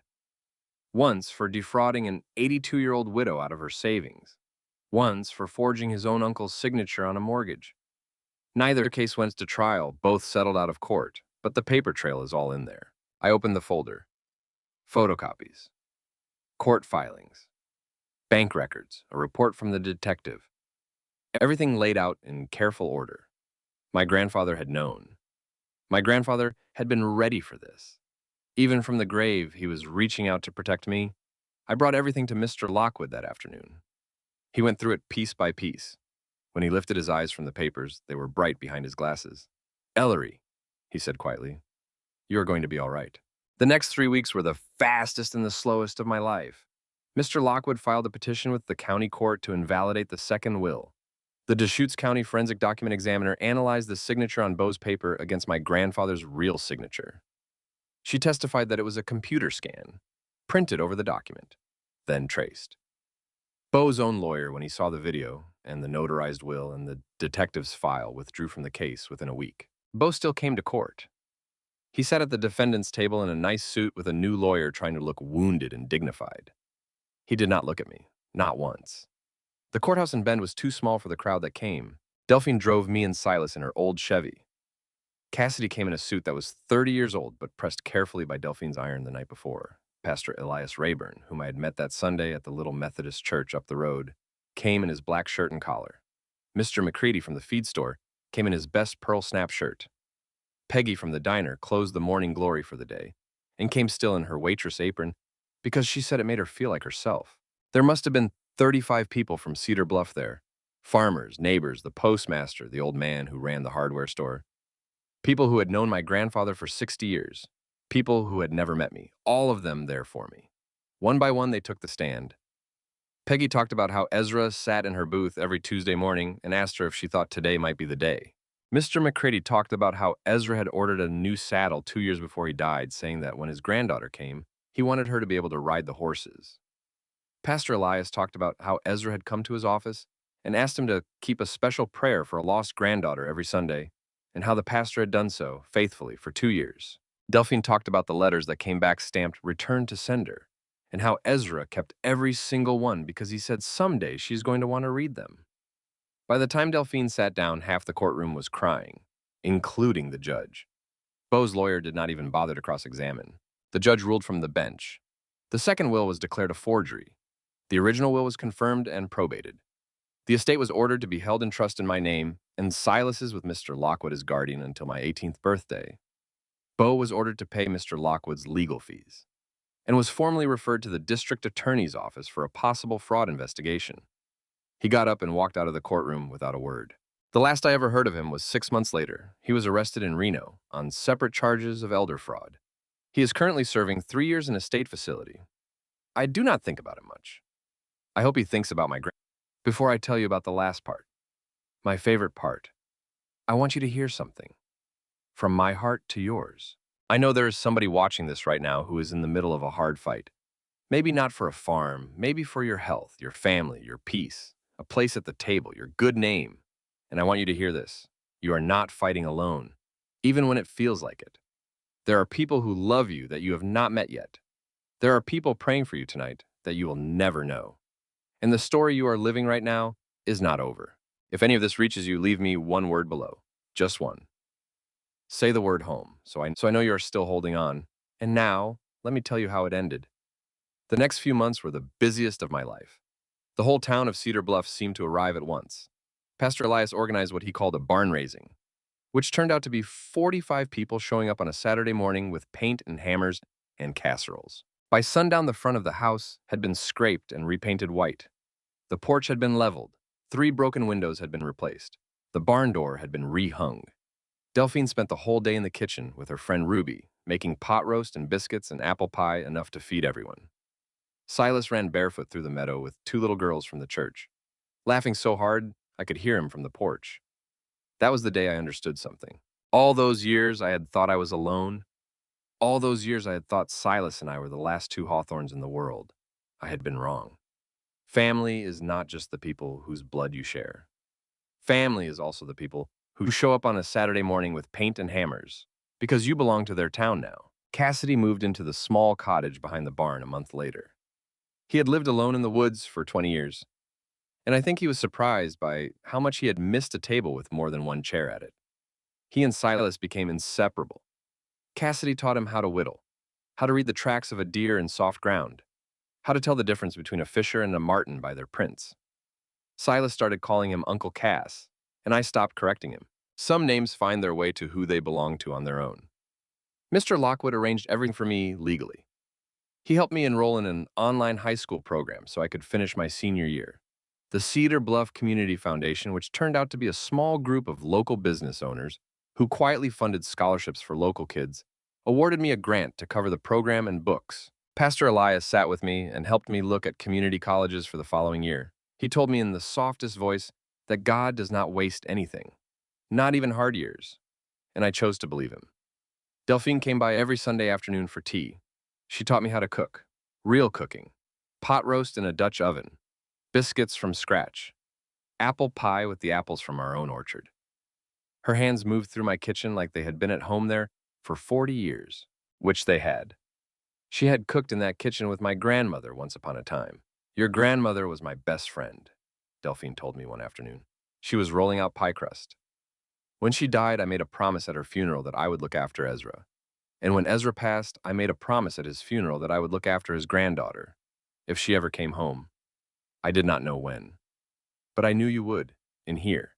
Once for defrauding an 82-year-old widow out of her savings. Once for forging his own uncle's signature on a mortgage. Neither case went to trial, both settled out of court, but the paper trail is all in there. I opened the folder. Photocopies. Court filings. Bank records. A report from the detective. Everything laid out in careful order. My grandfather had known. My grandfather had been ready for this. Even from the grave, he was reaching out to protect me. I brought everything to Mr. Lockwood that afternoon. He went through it piece by piece. When he lifted his eyes from the papers, they were bright behind his glasses. Ellery, he said quietly, you are going to be all right. The next 3 weeks were the fastest and the slowest of my life. Mr. Lockwood filed a petition with the county court to invalidate the second will. The Deschutes County Forensic Document Examiner analyzed the signature on Beau's paper against my grandfather's real signature. She testified that it was a computer scan, printed over the document, then traced. Beau's own lawyer, when he saw the video and the notarized will and the detective's file, withdrew from the case within a week. Beau still came to court. He sat at the defendant's table in a nice suit with a new lawyer trying to look wounded and dignified. He did not look at me, not once. The courthouse in Bend was too small for the crowd that came. Delphine drove me and Silas in her old Chevy. Cassidy came in a suit that was 30 years old but pressed carefully by Delphine's iron the night before. Pastor Elias Rayburn, whom I had met that Sunday at the little Methodist church up the road, came in his black shirt and collar. Mr. McCready from the feed store came in his best pearl snap shirt. Peggy from the diner closed the Morning Glory for the day and came still in her waitress apron because she said it made her feel like herself. There must have been 35 people from Cedar Bluff there. Farmers, neighbors, the postmaster, the old man who ran the hardware store. People who had known my grandfather for 60 years. People who had never met me. All of them there for me. One by one, they took the stand. Peggy talked about how Ezra sat in her booth every Tuesday morning and asked her if she thought today might be the day. Mr. McCready talked about how Ezra had ordered a new saddle 2 years before he died, saying that when his granddaughter came, he wanted her to be able to ride the horses. Pastor Elias talked about how Ezra had come to his office and asked him to keep a special prayer for a lost granddaughter every Sunday, and how the pastor had done so faithfully for 2 years. Delphine talked about the letters that came back stamped "Return to Sender," and how Ezra kept every single one because he said someday she's going to want to read them. By the time Delphine sat down, half the courtroom was crying, including the judge. Beau's lawyer did not even bother to cross-examine. The judge ruled from the bench. The second will was declared a forgery. The original will was confirmed and probated. The estate was ordered to be held in trust in my name, and Silas's with Mr. Lockwood as guardian until my 18th birthday. Beau was ordered to pay Mr. Lockwood's legal fees, and was formally referred to the district attorney's office for a possible fraud investigation. He got up and walked out of the courtroom without a word. The last I ever heard of him was 6 months later. He was arrested in Reno on separate charges of elder fraud. He is currently serving 3 years in a state facility. I do not think about it much. I hope he thinks about my Before I tell you about the last part, my favorite part, I want you to hear something. From my heart to yours. I know there is somebody watching this right now who is in the middle of a hard fight. Maybe not for a farm, maybe for your health, your family, your peace, a place at the table, your good name. And I want you to hear this. You are not fighting alone, even when it feels like it. There are people who love you that you have not met yet. There are people praying for you tonight that you will never know. And the story you are living right now is not over. If any of this reaches you, leave me one word below. Just one. Say the word home, so I know you are still holding on. And now, let me tell you how it ended. The next few months were the busiest of my life. The whole town of Cedar Bluff seemed to arrive at once. Pastor Elias organized what he called a barn raising, which turned out to be 45 people showing up on a Saturday morning with paint and hammers and casseroles. By sundown, the front of the house had been scraped and repainted white. The porch had been leveled. 3 broken windows had been replaced. The barn door had been rehung. Delphine spent the whole day in the kitchen with her friend Ruby, making pot roast and biscuits and apple pie enough to feed everyone. Silas ran barefoot through the meadow with 2 little girls from the church, laughing so hard I could hear him from the porch. That was the day I understood something. All those years I had thought I was alone. All those years I had thought Silas and I were the last two Hawthorns in the world. I had been wrong. Family is not just the people whose blood you share. Family is also the people who show up on a Saturday morning with paint and hammers, because you belong to their town now. Cassidy moved into the small cottage behind the barn a month later. He had lived alone in the woods for 20 years, and I think he was surprised by how much he had missed a table with more than one chair at it. He and Silas became inseparable. Cassidy taught him how to whittle, how to read the tracks of a deer in soft ground, how to tell the difference between a fisher and a marten by their prints. Silas started calling him Uncle Cass, and I stopped correcting him. Some names find their way to who they belong to on their own. Mr. Lockwood arranged everything for me legally. He helped me enroll in an online high school program so I could finish my senior year. The Cedar Bluff Community Foundation, which turned out to be a small group of local business owners who quietly funded scholarships for local kids, awarded me a grant to cover the program and books. Pastor Elias sat with me and helped me look at community colleges for the following year. He told me in the softest voice that God does not waste anything, not even hard years, and I chose to believe him. Delphine came by every Sunday afternoon for tea. She taught me how to cook, real cooking, pot roast in a Dutch oven, biscuits from scratch, apple pie with the apples from our own orchard. Her hands moved through my kitchen like they had been at home there for 40 years, which they had. She had cooked in that kitchen with my grandmother once upon a time. Your grandmother was my best friend, Delphine told me one afternoon. She was rolling out pie crust. When she died, I made a promise at her funeral that I would look after Ezra. And when Ezra passed, I made a promise at his funeral that I would look after his granddaughter, if she ever came home. I did not know when. But I knew you would, in here.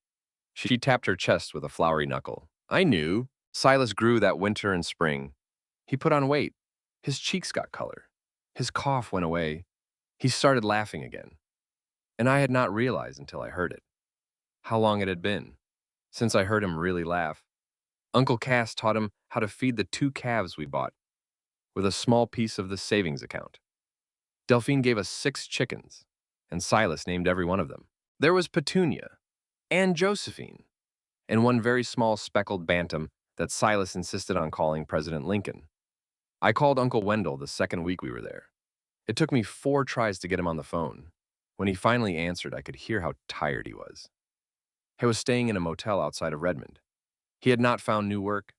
She tapped her chest with a floury knuckle. I knew. Silas grew that winter and spring. He put on weight. His cheeks got color. His cough went away. He started laughing again. And I had not realized until I heard it how long it had been since I heard him really laugh. Uncle Cass taught him how to feed the 2 calves we bought with a small piece of the savings account. Delphine gave us 6 chickens, and Silas named every one of them. There was Petunia and Josephine, and one very small speckled bantam that Silas insisted on calling President Lincoln. I called Uncle Wendell the second week we were there. It took me 4 tries to get him on the phone. When he finally answered, I could hear how tired he was. He was staying in a motel outside of Redmond. He had not found new work.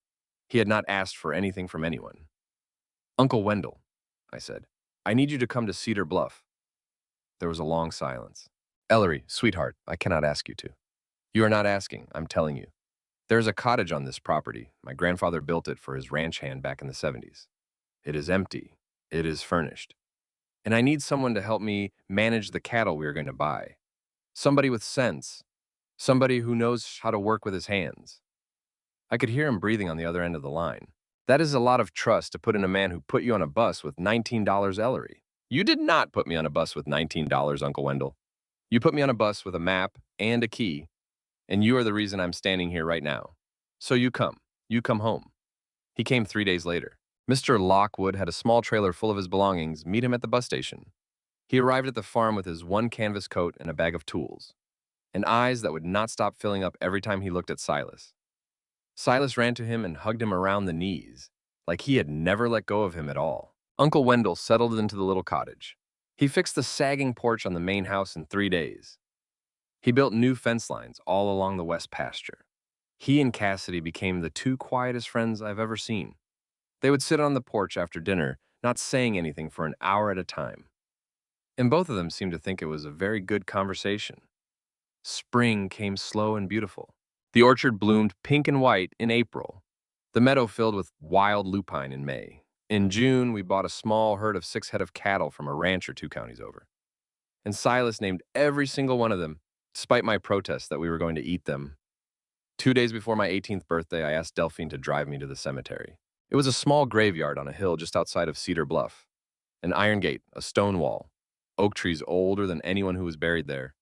He had not asked for anything from anyone. Uncle Wendell, I said, I need you to come to Cedar Bluff. There was a long silence. Ellery, sweetheart, I cannot ask you to. You are not asking, I'm telling you. There is a cottage on this property. My grandfather built it for his ranch hand back in the 70s. It is empty. It is furnished. And I need someone to help me manage the cattle we are going to buy. Somebody with sense. Somebody who knows how to work with his hands. I could hear him breathing on the other end of the line. That is a lot of trust to put in a man who put you on a bus with $19, Ellery. You did not put me on a bus with $19, Uncle Wendell. You put me on a bus with a map and a key, and you are the reason I'm standing here right now. So you come home. He came 3 days later. Mr. Lockwood had a small trailer full of his belongings meet him at the bus station. He arrived at the farm with his 1 canvas coat and a bag of tools, and eyes that would not stop filling up every time he looked at Silas. Silas ran to him and hugged him around the knees, like he had never let go of him at all. Uncle Wendell settled into the little cottage. He fixed the sagging porch on the main house in 3 days. He built new fence lines all along the west pasture. He and Cassidy became the 2 quietest friends I've ever seen. They would sit on the porch after dinner, not saying anything for an hour at a time. And both of them seemed to think it was a very good conversation. Spring came slow and beautiful. The orchard bloomed pink and white in April. The meadow filled with wild lupine in May. In June, we bought a small herd of 6 head of cattle from a rancher 2 counties over. And Silas named every single one of them, despite my protest that we were going to eat them. 2 days before my 18th birthday, I asked Delphine to drive me to the cemetery. It was a small graveyard on a hill just outside of Cedar Bluff. An iron gate, a stone wall, oak trees older than anyone who was buried there.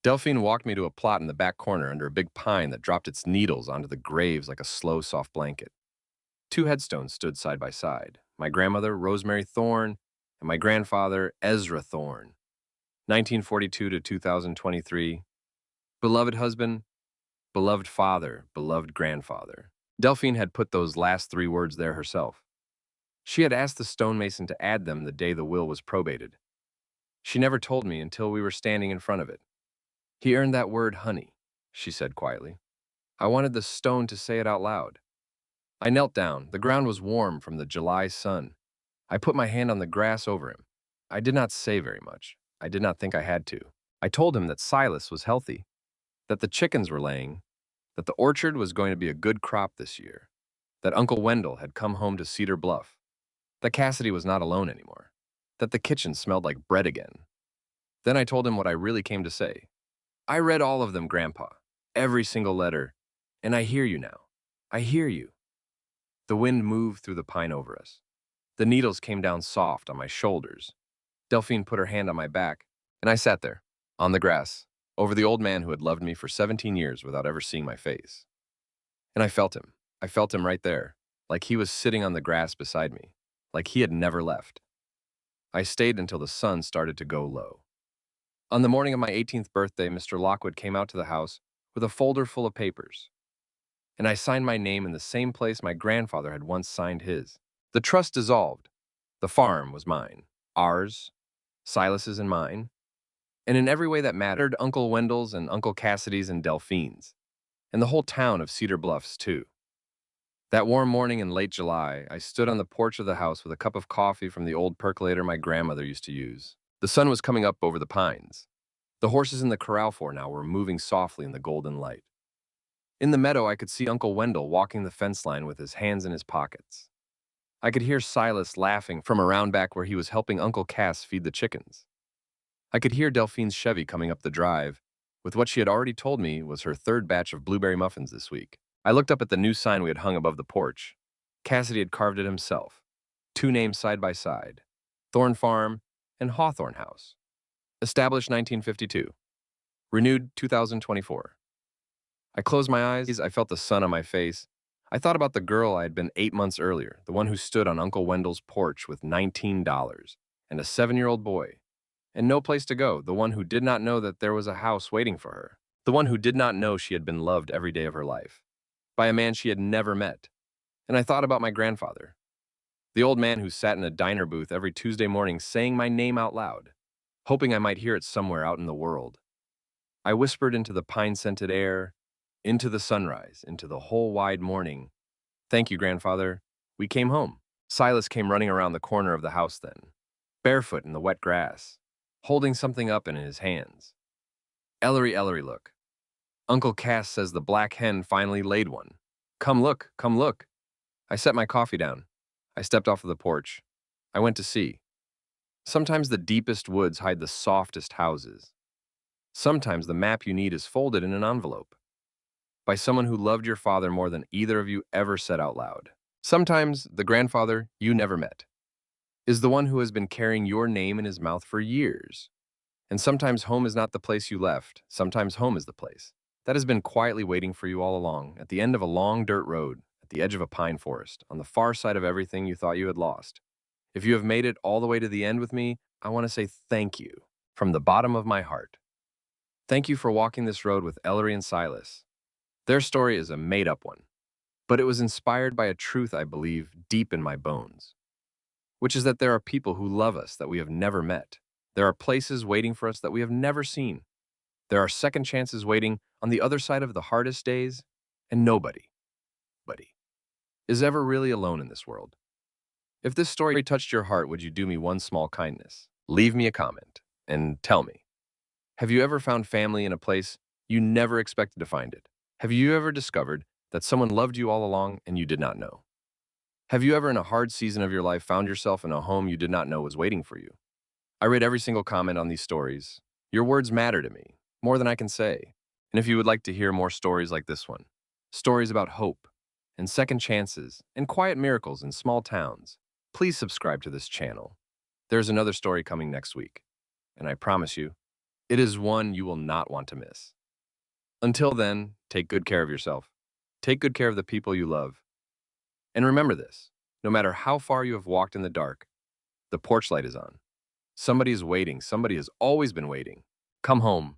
Delphine walked me to a plot in the back corner under a big pine that dropped its needles onto the graves like a slow, soft blanket. 2 headstones stood side by side. My grandmother, Rosemary Thorne, and my grandfather, Ezra Thorne. 1942 to 2023. Beloved husband, beloved father, beloved grandfather. Delphine had put those last 3 words there herself. She had asked the stonemason to add them the day the will was probated. She never told me until we were standing in front of it. He earned that word honey, she said quietly. I wanted the stone to say it out loud. I knelt down. The ground was warm from the July sun. I put my hand on the grass over him. I did not say very much. I did not think I had to. I told him that Silas was healthy, that the chickens were laying, that the orchard was going to be a good crop this year, that Uncle Wendell had come home to Cedar Bluff, that Cassidy was not alone anymore, that the kitchen smelled like bread again. Then I told him what I really came to say. I read all of them, Grandpa, every single letter, and I hear you now. I hear you. The wind moved through the pine over us. The needles came down soft on my shoulders. Delphine put her hand on my back, and I sat there, on the grass, over the old man who had loved me for 17 years without ever seeing my face. And I felt him. I felt him right there, like he was sitting on the grass beside me, like he had never left. I stayed until the sun started to go low. On the morning of my 18th birthday, Mr. Lockwood came out to the house with a folder full of papers, and I signed my name in the same place my grandfather had once signed his. The trust dissolved. The farm was mine, ours, Silas's and mine, and in every way that mattered, Uncle Wendell's and Uncle Cassidy's and Delphine's, and the whole town of Cedar Bluffs, too. That warm morning in late July, I stood on the porch of the house with a cup of coffee from the old percolator my grandmother used to use. The sun was coming up over the pines. The horses in the corral for now were moving softly in the golden light. In the meadow, I could see Uncle Wendell walking the fence line with his hands in his pockets. I could hear Silas laughing from around back where he was helping Uncle Cass feed the chickens. I could hear Delphine's Chevy coming up the drive with what she had already told me was her 3rd batch of blueberry muffins this week. I looked up at the new sign we had hung above the porch. Cassidy had carved it himself. 2 names side by side, Thorne Farm and Hawthorne House. Established 1952. Renewed 2024. I closed my eyes. I felt the sun on my face. I thought about the girl I had been 8 months earlier, the one who stood on Uncle Wendell's porch with $19 and a 7-year-old boy, and no place to go, the one who did not know that there was a house waiting for her, the one who did not know she had been loved every day of her life, by a man she had never met. And I thought about my grandfather, the old man who sat in a diner booth every Tuesday morning saying my name out loud, hoping I might hear it somewhere out in the world. I whispered into the pine-scented air, into the sunrise, into the whole wide morning. Thank you, Grandfather. We came home. Silas came running around the corner of the house then, barefoot in the wet grass, holding something up in his hands. Ellery, Ellery, look. Uncle Cass says the black hen finally laid one. Come look, come look. I set my coffee down. I stepped off of the porch. I went to see. Sometimes the deepest woods hide the softest houses. Sometimes the map you need is folded in an envelope by someone who loved your father more than either of you ever said out loud. Sometimes the grandfather you never met is the one who has been carrying your name in his mouth for years. And sometimes home is not the place you left. Sometimes home is the place that has been quietly waiting for you all along, at the end of a long dirt road, at the edge of a pine forest, on the far side of everything you thought you had lost. If you have made it all the way to the end with me, I want to say thank you from the bottom of my heart. Thank you for walking this road with Ellery and Silas. Their story is a made-up one, but it was inspired by a truth I believe deep in my bones, which is that there are people who love us that we have never met. There are places waiting for us that we have never seen. There are second chances waiting on the other side of the hardest days, and nobody is ever really alone in this world. If this story touched your heart, would you do me one small kindness? Leave me a comment and tell me. Have you ever found family in a place you never expected to find it? Have you ever discovered that someone loved you all along and you did not know? Have you ever in a hard season of your life found yourself in a home you did not know was waiting for you? I read every single comment on these stories. Your words matter to me, more than I can say. And if you would like to hear more stories like this one, stories about hope and second chances and quiet miracles in small towns, please subscribe to this channel. There's another story coming next week, and I promise you, it is one you will not want to miss. Until then, take good care of yourself. Take good care of the people you love. And remember this, no matter how far you have walked in the dark, the porch light is on. Somebody is waiting. Somebody has always been waiting. Come home.